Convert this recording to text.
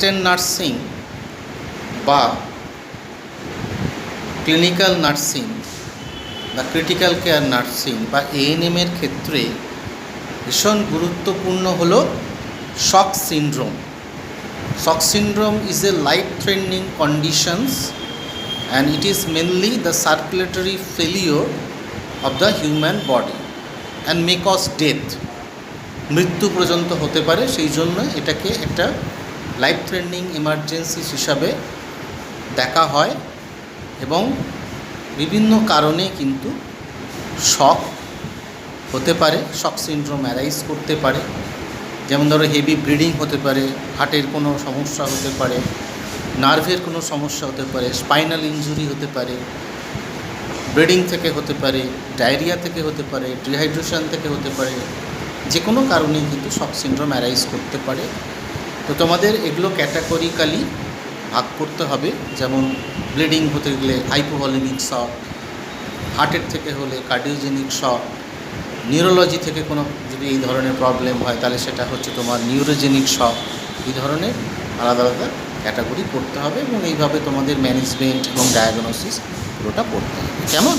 Assistant nursing বা clinical nursing বা critical care nursing বা এএনএমের ক্ষেত্রে ভীষণ গুরুত্বপূর্ণ হলো shock syndrome. Shock syndrome is a life-threatening conditions and it is mainly the circulatory failure of the human body and may cause death. মৃত্যু পর্যন্ত হতে পারে, সেই জন্য এটাকে একটা লাইফ থ্রেটনিং এমার্জেন্সি হিসাবে দেখা হয় এবং বিভিন্ন কারণে কিন্তু শক হতে পারে, শক সিনড্রোম অ্যারাইজ করতে পারে। যেমন ধরো হেভি ব্লিডিং হতে পারে, হার্টের কোনো সমস্যা হতে পারে, নার্ভের কোনো সমস্যা হতে পারে, স্পাইনাল ইনজুরি হতে পারে, ব্লিডিং থেকে হতে পারে, ডায়রিয়া থেকে হতে পারে, ডিহাইড্রেশন থেকে হতে পারে, যে কোনো কারণেই কিন্তু শক সিনড্রোম অ্যারাইজ করতে পারে। তো তোমাদের এগুলো ক্যাটাগরিক্যালি ভাগ করতে হবে। যেমন ব্লিডিং হতে গেলে হাইপোভলিমিক শক, হার্টের থেকে হলে কার্ডিওজেনিক শক, নিউরোলজি থেকে কোনো যদি এই ধরনের প্রবলেম হয় তাহলে সেটা হচ্ছে তোমার নিউরোজেনিক শক। এই ধরনের আলাদা আলাদা ক্যাটাগরি করতে হবে এবং এইভাবে তোমাদের ম্যানেজমেন্ট এবং ডায়াগনোসিস পুরোটা করতে হবে। কেমন?